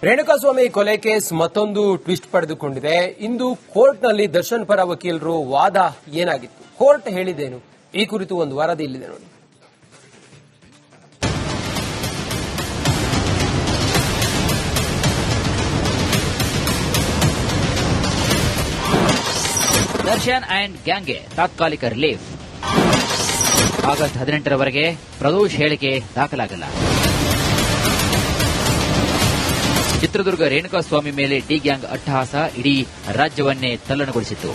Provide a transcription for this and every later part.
ರೇಣುಕಾಸ್ವಾಮಿ ಕೊಲೆ ಕೇಸ್ ಮತ್ತೊಂದು ಟ್ವಿಸ್ಟ್ ಪಡೆದುಕೊಂಡಿದೆ. ಇಂದು ಕೋರ್ಟ್ನಲ್ಲಿ ದರ್ಶನ್ ಪರ ವಕೀಲರು ವಾದ ಏನಾಗಿತ್ತು, ಕೋರ್ಟ್ ಹೇಳಿದ್ದೇನು, ಈ ಕುರಿತು ಒಂದು ವರದಿ ಇಲ್ಲಿದೆ ನೋಡಿ. ದರ್ಶನ್ ಅಂಡ್ ಗ್ಯಾಂಗ್ಗೆ ತಾತ್ಕಾಲಿಕ ರಿಲೀಫ್. ಆಗಸ್ಟ್ 18ರವರೆಗೆ ಪ್ರದೋಷ್ ಹೇಳಿಕೆ ದಾಖಲಾಗಲ್ಲ. ಚಿತ್ರದುರ್ಗ ರೇಣುಕಾಸ್ವಾಮಿ ಮೇಲೆ ಡಿ ಗ್ಯಾಂಗ್ ಅಟ್ಟಹಾಸ ಇಡೀ ರಾಜ್ಯವನ್ನೇ ತಲ್ಲಣಗೊಳಿಸಿತ್ತು.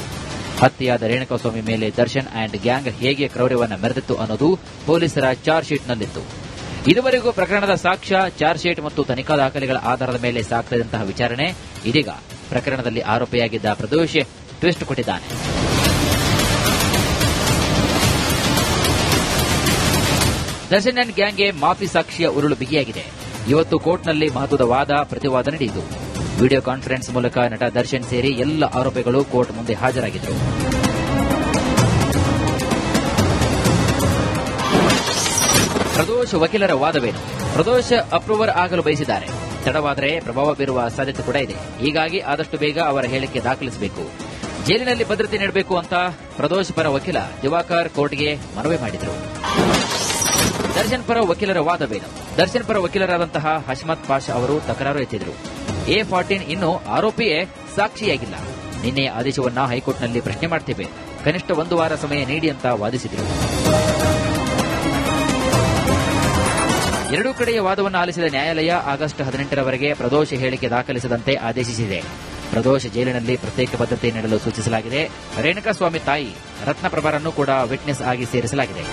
ಹತ್ಯೆಯಾದ ರೇಣುಕಾಸ್ವಾಮಿ ಮೇಲೆ ದರ್ಶನ್ ಅಂಡ್ ಗ್ಯಾಂಗ್ ಹೇಗೆ ಕ್ರೌರ್ಯವನ್ನು ಮೆರೆದಿತ್ತು ಅನ್ನೋದು ಪೊಲೀಸರ ಚಾರ್ಜ್ ಶೀಟ್ನಲ್ಲಿತ್ತು. ಇದುವರೆಗೂ ಪ್ರಕರಣದ ಸಾಕ್ಷ್ಯ, ಚಾರ್ಜ್ ಶೀಟ್ ಮತ್ತು ತನಿಖಾ ದಾಖಲೆಗಳ ಆಧಾರದ ಮೇಲೆ ಸಾಗದಂತಹ ವಿಚಾರಣೆ. ಇದೀಗ ಪ್ರಕರಣದಲ್ಲಿ ಆರೋಪಿಯಾಗಿದ್ದ ಪ್ರದೋಷ್ ಟ್ವಿಸ್ಟ್ ಕೊಟ್ಟಿದ್ದಾನೆ. ದರ್ಶನ್ ಅಂಡ್ ಗ್ಯಾಂಗ್ಗೆ ಮಾಫಿ ಸಾಕ್ಷಿಯ ಉರುಳು ಬಿಗಿಯಾಗಿದೆ. ಇವತ್ತು ಕೋರ್ಟ್ನಲ್ಲಿ ಮಹತ್ವದ ವಾದ ಪ್ರತಿವಾದ ನಡೆಯಿತು. ವಿಡಿಯೋ ಕಾನ್ಫರೆನ್ಸ್ ಮೂಲಕ ನಟ ದರ್ಶನ್ ಸೇರಿ ಎಲ್ಲ ಆರೋಪಿಗಳು ಕೋರ್ಟ್ ಮುಂದೆ ಹಾಜರಾಗಿದ್ದರು. ಪ್ರದೋಷ್ ವಕೀಲರ ವಾದವೇನು? ಪ್ರದೋಷ್ ಅಪ್ರೂವರ್ ಆಗಲು ಬಯಸಿದ್ದಾರೆ. ತಡವಾದರೆ ಪ್ರಭಾವ ಬೀರುವ ಸಾಧ್ಯತೆ ಕೂಡ ಇದೆ. ಹೀಗಾಗಿ ಆದಷ್ಟು ಬೇಗ ಅವರ ಹೇಳಿಕೆ ದಾಖಲಿಸಬೇಕು, ಜೈಲಿನಲ್ಲಿ ಭದ್ರತೆ ನೀಡಬೇಕು ಅಂತ ಪ್ರದೋಷ್ ಪರ ವಕೀಲ ದಿವಾಕರ್ ಕೋರ್ಟ್ಗೆ ಮನವಿ ಮಾಡಿದರು. ದರ್ಶನ್ ಪರ ವಕೀಲರ ವಾದವೇನು? ದರ್ಶನ್ ಪರ ವಕೀಲರಾದಂತಹ ಹಶ್ಮತ್ ಪಾಷಾ ಅವರು ತಕರಾರು ಎತ್ತಿದರು. A14 ಇನ್ನೂ ಆರೋಪಿಯೇ ಸಾಕ್ಷಿಯಾಗಿಲ್ಲ. ನಿನ್ನೆ ಆದೇಶವನ್ನ ಹೈಕೋರ್ಟ್ನಲ್ಲಿ ಪ್ರಶ್ನೆ ಮಾಡ್ತೇವೆ, ಕನಿಷ್ಠ 1 ವಾರ ಸಮಯ ನೀಡಿ ಅಂತ ವಾದಿಸಿದರು. ಎರಡೂ ಕಡೆಯ ವಾದವನ್ನು ಆಲಿಸಿದ ನ್ಯಾಯಾಲಯ ಆಗಸ್ಟ್ 18ರವರೆಗೆ ಪ್ರದೋಷ್ ಹೇಳಿಕೆ ದಾಖಲಿಸದಂತೆ ಆದೇಶಿಸಿದೆ. ಪ್ರದೋಷ್ ಜೈಲಿನಲ್ಲಿ ಪ್ರತ್ಯೇಕ ಭದ್ರತೆ ನೀಡಲು ಸೂಚಿಸಲಾಗಿದೆ. ರೇಣುಕಾಸ್ವಾಮಿ ತಾಯಿ ರತ್ನಪ್ರಭಾರನ್ನು ಕೂಡ ವಿಟ್ನೆಸ್ ಆಗಿ ಸೇರಿಸಲಾಗಿದೆ.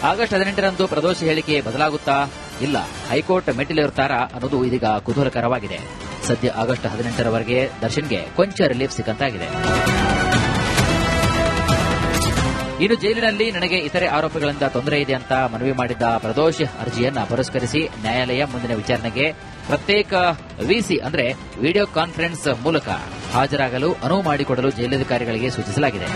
ಆಗಸ್ಟ್ 18ರಂದು ಪ್ರದೋಷ್ ಹೇಳಿಕೆ ಬದಲಾಗುತ್ತಾ, ಇಲ್ಲ ಹೈಕೋರ್ಟ್ ಮೆಟ್ಟಿಲೇರುತ್ತಾರಾ ಅನ್ನೋದು ಇದೀಗ ಕುತೂಹಲಕರವಾಗಿದೆ. ಸದ್ಯ ಆಗಸ್ಟ್ 18ರವರೆಗೆ ದರ್ಶನ್ಗೆ ಕೊಂಚ ರಿಲೀಫ್ ಸಿಕ್ಕಂತಾಗಿದೆ. ಇನ್ನು ಜೈಲಿನಲ್ಲಿ ನನಗೆ ಇತರೆ ಆರೋಪಿಗಳಿಂದ ತೊಂದರೆ ಇದೆ ಅಂತ ಮನವಿ ಮಾಡಿದ್ದ ಪ್ರದೋಷ್ ಅರ್ಜಿಯನ್ನ ಪುರಸ್ಕರಿಸಿ ನ್ಯಾಯಾಲಯ ಮುಂದಿನ ವಿಚಾರಣೆಗೆ ಪ್ರತ್ಯೇಕ ವಿಸಿ ಅಂದರೆ ವಿಡಿಯೋ ಕಾನ್ಫರೆನ್ಸ್ ಮೂಲಕ ಹಾಜರಾಗಲು ಅನುವು ಮಾಡಿಕೊಡಲು ಜೈಲಧಿಕಾರಿಗಳಿಗೆ ಸೂಚಿಸಲಾಗಿದೆ.